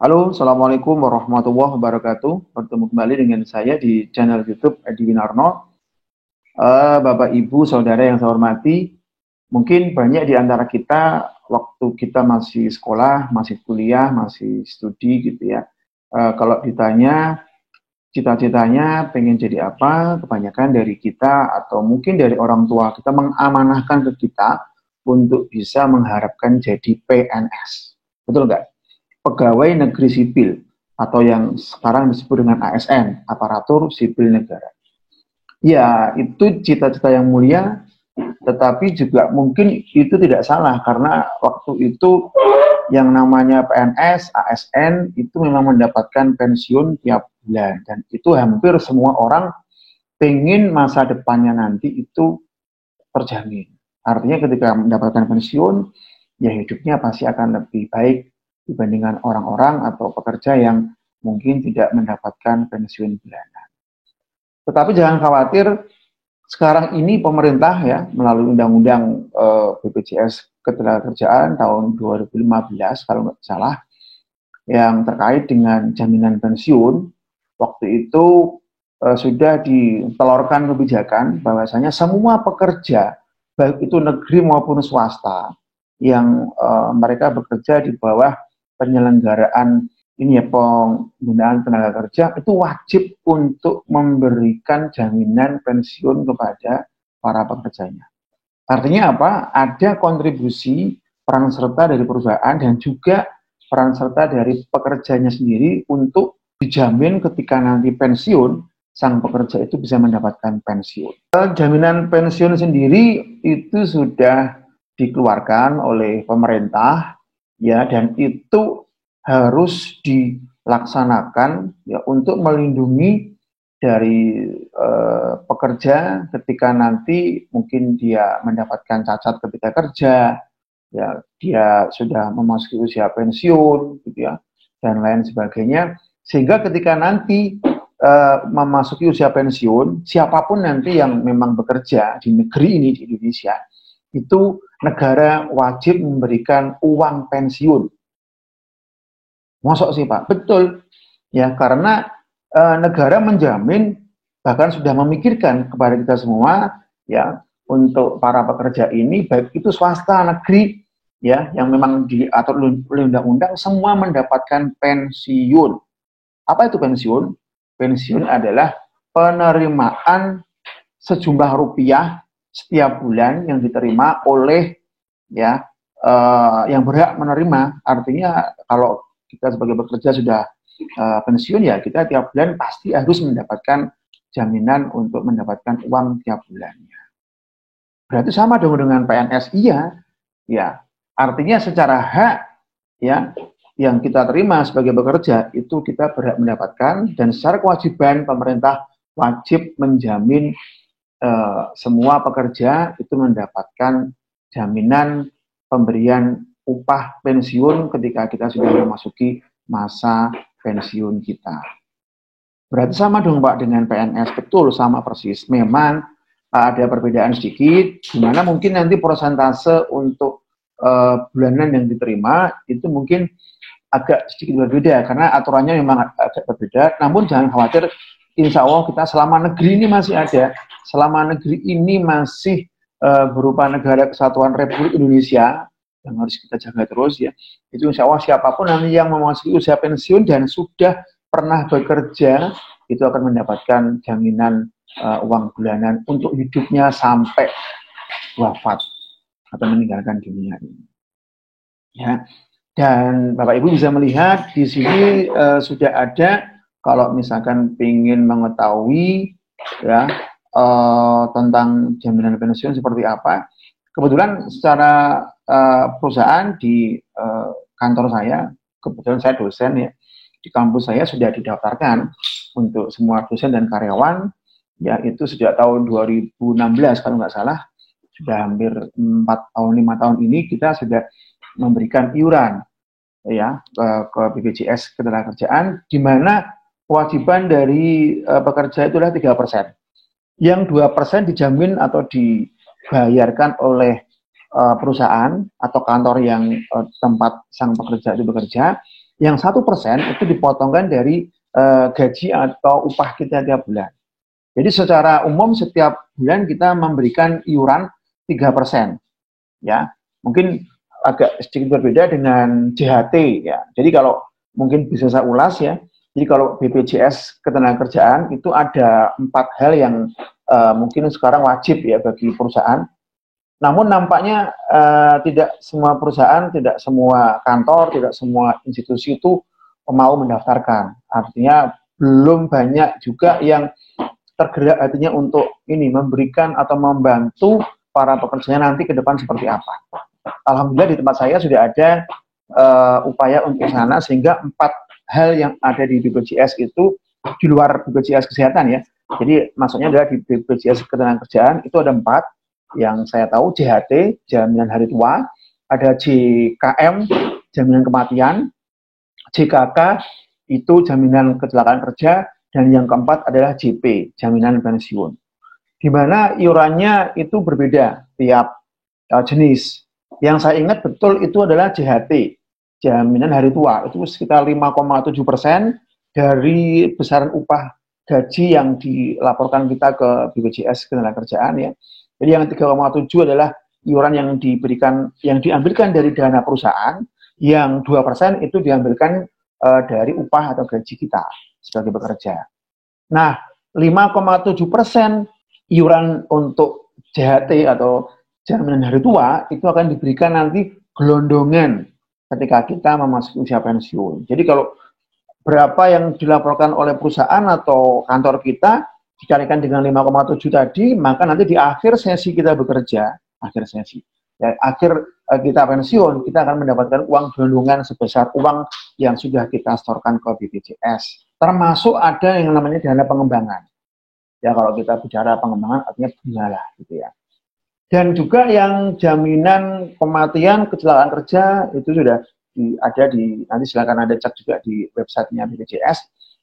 Halo, Assalamualaikum warahmatullahi wabarakatuh. Bertemu kembali dengan saya di channel YouTube Edi Winarno. Bapak, Ibu, Saudara yang saya hormati, mungkin banyak di antara kita waktu kita masih sekolah, masih kuliah, masih studi gitu ya. Kalau ditanya cita-citanya pengen jadi apa, kebanyakan dari kita atau mungkin dari orang tua kita mengamanahkan ke kita untuk bisa mengharapkan jadi PNS. Betul nggak? Pegawai negeri sipil atau yang sekarang disebut dengan ASN, aparatur sipil negara. Ya, itu cita-cita yang mulia, tetapi juga mungkin itu tidak salah karena waktu itu yang namanya PNS, ASN itu memang mendapatkan pensiun tiap bulan dan itu hampir semua orang pengen masa depannya nanti itu terjamin. Artinya ketika mendapatkan pensiun, ya hidupnya pasti akan lebih baik dibandingkan orang-orang atau pekerja yang mungkin tidak mendapatkan pensiun bulanan. Tetapi jangan khawatir, sekarang ini pemerintah ya melalui Undang-Undang BPJS Ketenagakerjaan tahun 2015 kalau nggak salah yang terkait dengan jaminan pensiun, waktu itu sudah ditelurkan kebijakan bahwasanya semua pekerja baik itu negeri maupun swasta yang mereka bekerja di bawah penyelenggaraan ini ya penggunaan tenaga kerja itu wajib untuk memberikan jaminan pensiun kepada para pekerjanya. Artinya apa? Ada kontribusi peran serta dari perusahaan dan juga peran serta dari pekerjanya sendiri untuk dijamin ketika nanti pensiun, sang pekerja itu bisa mendapatkan pensiun. Jaminan pensiun sendiri itu sudah dikeluarkan oleh pemerintah ya dan itu harus dilaksanakan ya untuk melindungi dari pekerja ketika nanti mungkin dia mendapatkan cacat ketika kerja, ya dia sudah memasuki usia pensiun, gitu ya, dan lain sebagainya, sehingga ketika nanti memasuki usia pensiun, siapapun nanti yang memang bekerja di negeri ini di Indonesia, itu negara wajib memberikan uang pensiun. Mosok sih Pak? Betul. Ya, karena negara menjamin bahkan sudah memikirkan kepada kita semua ya untuk para pekerja ini baik itu swasta negeri ya yang memang diatur oleh undang-undang semua mendapatkan pensiun. Apa itu pensiun? Pensiun adalah penerimaan sejumlah rupiah setiap bulan yang diterima oleh ya yang berhak menerima. Artinya kalau kita sebagai pekerja sudah pensiun ya kita tiap bulan pasti harus mendapatkan jaminan untuk mendapatkan uang tiap bulannya. Berarti sama dong dengan PNS, iya, ya. Artinya secara hak ya yang kita terima sebagai pekerja itu kita berhak mendapatkan dan secara kewajiban pemerintah wajib menjamin semua pekerja itu mendapatkan jaminan pemberian upah pensiun ketika kita sudah memasuki masa pensiun kita. Berarti sama dong Pak dengan PNS, betul sama persis. Memang ada perbedaan sedikit, di mana mungkin nanti persentase untuk bulanan yang diterima itu mungkin agak sedikit berbeda karena aturannya memang agak berbeda. Namun jangan khawatir, insya Allah kita selama negeri ini masih ada, selama negeri ini masih berupa negara kesatuan Republik Indonesia yang harus kita jaga terus ya. Itu insya Allah siapapun nanti yang memasuki usia pensiun dan sudah pernah bekerja itu akan mendapatkan jaminan uang bulanan untuk hidupnya sampai wafat atau meninggalkan dunia ini. Ya. Dan Bapak Ibu bisa melihat di sini sudah ada kalau misalkan ingin mengetahui ya tentang jaminan pensiun seperti apa. Kebetulan secara perusahaan di kantor saya, kebetulan saya dosen ya, di kampus saya sudah didaftarkan untuk semua dosen dan karyawan, ya itu sejak tahun 2016 kalau nggak salah, sudah hampir 4 tahun, 5 tahun ini kita sudah memberikan iuran ya ke BPJS Ketenagakerjaan, di mana kewajiban dari pekerja itu adalah 3%. Yang 2% dijamin atau dibayarkan oleh perusahaan atau kantor yang tempat sang pekerja itu bekerja, Yang 1% itu dipotongkan dari gaji atau upah kita tiap bulan. Jadi secara umum setiap bulan kita memberikan iuran 3%. Ya, mungkin agak sedikit berbeda dengan JHT ya. Jadi kalau mungkin bisa saya ulas ya. Jadi kalau BPJS Ketenagakerjaan itu ada 4 hal yang mungkin sekarang wajib ya bagi perusahaan. Namun nampaknya tidak semua perusahaan, tidak semua kantor, tidak semua institusi itu mau mendaftarkan. Artinya belum banyak juga yang tergerak hatinya untuk ini memberikan atau membantu para pekerjanya nanti ke depan seperti apa. Alhamdulillah di tempat saya sudah ada upaya untuk sana sehingga 4 hal yang ada di BPJS itu di luar BPJS Kesehatan ya. Jadi maksudnya adalah di BPJS Ketenagakerjaan itu ada 4 yang saya tahu, JHT, jaminan hari tua, ada JKM, jaminan kematian, JKK itu jaminan kecelakaan kerja, dan yang keempat adalah JP, jaminan pensiun. Di mana iurannya itu berbeda tiap jenis. Yang saya ingat betul itu adalah JHT, jaminan hari tua, itu sekitar 5,7% dari besaran upah gaji yang dilaporkan kita ke BPJS Ketenagakerjaan ya. Jadi yang 3,7 adalah iuran yang diambilkan dari dana perusahaan, yang 2% itu diambilkan dari upah atau gaji kita sebagai pekerja. Nah, 5,7% iuran untuk JHT atau jaminan hari tua itu akan diberikan nanti gelondongan ketika kita memasuki usia pensiun. Jadi kalau berapa yang dilaporkan oleh perusahaan atau kantor kita dikalikan dengan 5,7 tadi, maka nanti di akhir sesi kita bekerja, akhir sesi, ya, akhir kita pensiun, kita akan mendapatkan uang gelondongan sebesar uang yang sudah kita setorkan ke BPJS. Termasuk ada yang namanya dana pengembangan. Ya kalau kita bicara pengembangan artinya bunga lah gitu ya. Dan juga yang jaminan kematian kecelakaan kerja itu sudah ada di, nanti silakan Anda cek juga di websitenya BPJS.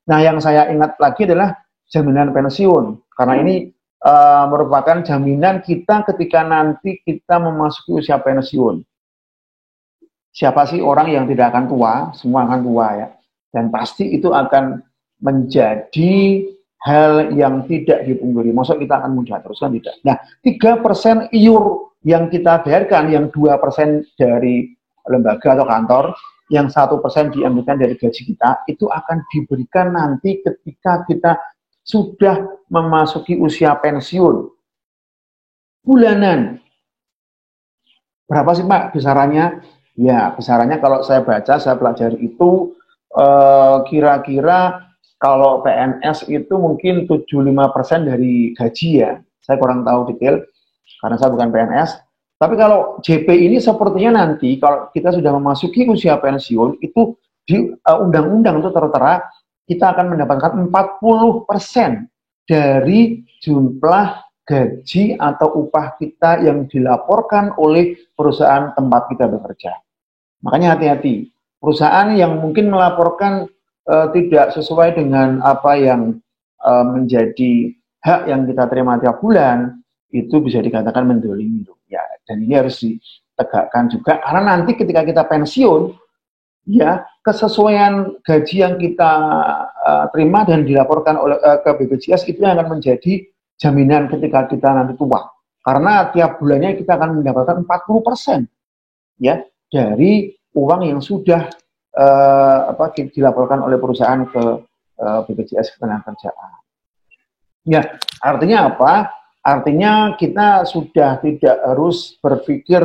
Nah yang saya ingat lagi adalah jaminan pensiun, karena ini merupakan jaminan kita ketika nanti kita memasuki usia pensiun. Siapa sih orang yang tidak akan tua? Semua akan tua ya. Dan pasti itu akan menjadi hal yang tidak dipungkiri. Maksud kita akan mudah terus kan tidak. Nah, 3% iur yang kita bayarkan, yang 2% dari lembaga atau kantor, yang 1% diambilkan dari gaji kita, itu akan diberikan nanti ketika kita sudah memasuki usia pensiun. Bulanan. Berapa sih Pak besarannya? Ya, besarannya kalau saya baca, saya pelajari itu kira-kira kalau PNS itu mungkin 75% dari gaji ya. Saya kurang tahu detail karena saya bukan PNS. Tapi kalau JP ini sepertinya nanti kalau kita sudah memasuki usia pensiun itu di undang-undang itu tertera kita akan mendapatkan 40% dari jumlah gaji atau upah kita yang dilaporkan oleh perusahaan tempat kita bekerja. Makanya hati-hati. Perusahaan yang mungkin melaporkan tidak sesuai dengan apa yang menjadi hak yang kita terima tiap bulan, itu bisa dikatakan mendolimi. Ya, dan ini harus ditegakkan juga, karena nanti ketika kita pensiun, ya kesesuaian gaji yang kita terima dan dilaporkan oleh ke BPJS itu yang akan menjadi jaminan ketika kita nanti tua. Karena tiap bulannya kita akan mendapatkan 40% ya dari uang yang sudah dilaporkan oleh perusahaan ke BPJS Ketenagakerjaan. Ya, artinya apa? Artinya kita sudah tidak harus berpikir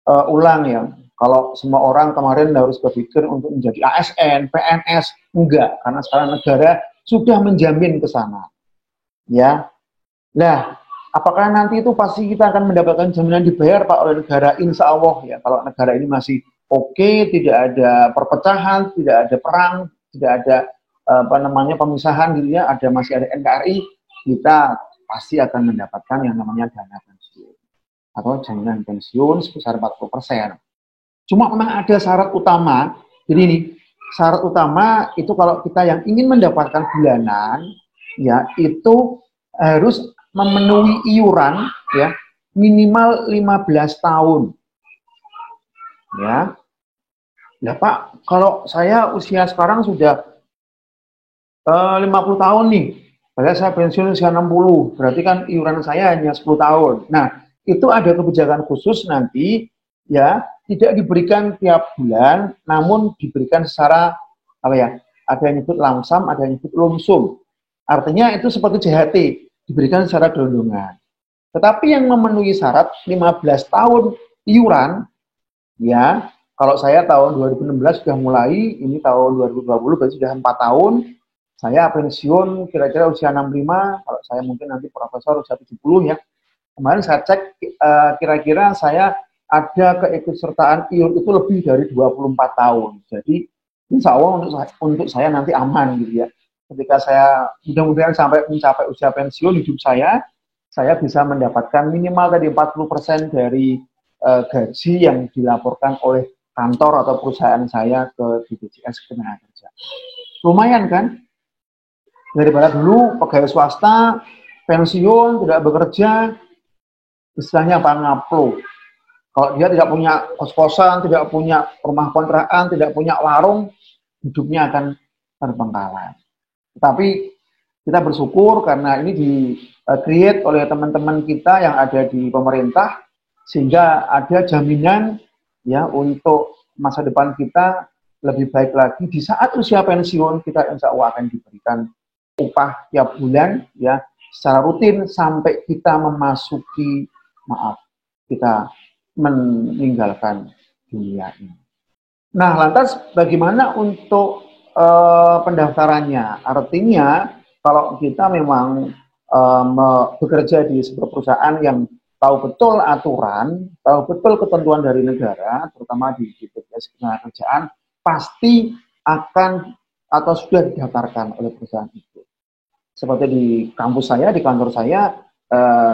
ulang ya. Kalau semua orang kemarin harus berpikir untuk menjadi ASN, PNS, enggak, karena sekarang negara sudah menjamin ke sana. Ya. Nah, apakah nanti itu pasti kita akan mendapatkan jaminan dibayar Pak oleh negara? Insya Allah ya. Kalau negara ini masih oke, tidak ada perpecahan, tidak ada perang, tidak ada pemisahan gitu ya, masih ada NKRI, kita pasti akan mendapatkan yang namanya dana pensiun atau jaminan pensiun sebesar 40%. Cuma memang ada syarat utama. Jadi ini syarat utama itu kalau kita yang ingin mendapatkan bulanan ya itu harus memenuhi iuran ya minimal 15 tahun. Ya. Ya Pak, kalau saya usia sekarang sudah 50 tahun nih, padahal saya pensiun usia 60, berarti kan iuran saya hanya 10 tahun. Nah, itu ada kebijakan khusus nanti, ya, tidak diberikan tiap bulan, namun diberikan secara, apa ya, ada yang nyebut lamsam, ada yang nyebut lumsum. Artinya itu seperti JHT, diberikan secara gelondongan. Tetapi yang memenuhi syarat 15 tahun iuran, ya, kalau saya tahun 2016 sudah mulai, ini tahun 2020 berarti sudah 4 tahun, saya pensiun kira-kira usia 65, kalau saya mungkin nanti profesor usia 70 ya. Kemarin saya cek kira-kira saya ada keikutsertaan IUR itu lebih dari 24 tahun. Jadi insya Allah untuk saya nanti aman gitu ya. Ketika saya mudah-mudahan sampai mencapai usia pensiun hidup saya bisa mendapatkan minimal tadi 40% dari gaji yang dilaporkan oleh kantor atau perusahaan saya ke BPJS Ketenagakerjaan. Lumayan kan? Daripada dulu pegawai swasta pensiun tidak bekerja, istilahnya pangaplo. Kalau dia tidak punya kos-kosan, tidak punya rumah kontrakan, tidak punya warung, hidupnya akan terbengkalai. Tetapi kita bersyukur karena ini di-create oleh teman-teman kita yang ada di pemerintah, sehingga ada jaminan ya untuk masa depan kita lebih baik lagi. Di saat usia pensiun kita insya Allah akan diberikan upah tiap bulan ya secara rutin sampai kita memasuki kita meninggalkan dunia ini. Nah, lantas bagaimana untuk pendaftarannya? Artinya kalau kita memang bekerja di sebuah perusahaan yang tahu betul aturan, tahu betul ketentuan dari negara, terutama di BPJS Ketenagakerjaan, pasti akan atau sudah didaftarkan oleh perusahaan itu. Seperti di kampus saya, di kantor saya,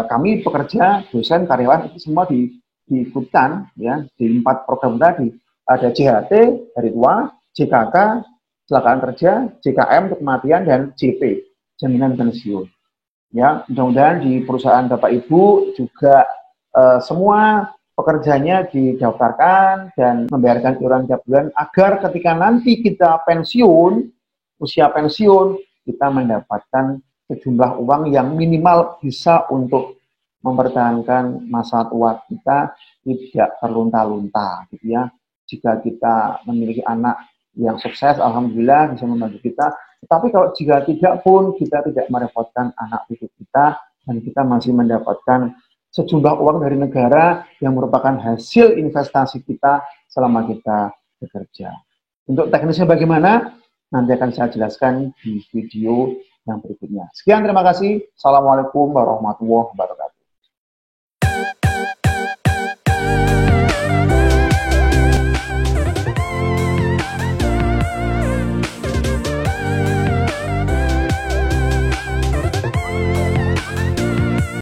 kami pekerja, dosen, karyawan itu semua diikutkan ya di 4 program tadi. Ada JHT hari tua, JKK kecelakaan kerja, JKM kematian, dan JP jaminan pensiun. Ya, mudah-mudahan di perusahaan Bapak Ibu juga semua pekerjanya didaftarkan dan membayarkan iuran tiap bulan agar ketika nanti kita pensiun, usia pensiun, kita mendapatkan sejumlah uang yang minimal bisa untuk mempertahankan masa tua kita tidak terlunta-lunta gitu ya. Jika kita memiliki anak yang sukses, alhamdulillah bisa membantu kita. Tetapi kalau jika tidak pun kita tidak merepotkan anak cucu kita dan kita masih mendapatkan sejumlah uang dari negara yang merupakan hasil investasi kita selama kita bekerja. Untuk teknisnya bagaimana? Nanti akan saya jelaskan di video yang berikutnya. Sekian, terima kasih. Assalamualaikum warahmatullahi wabarakatuh.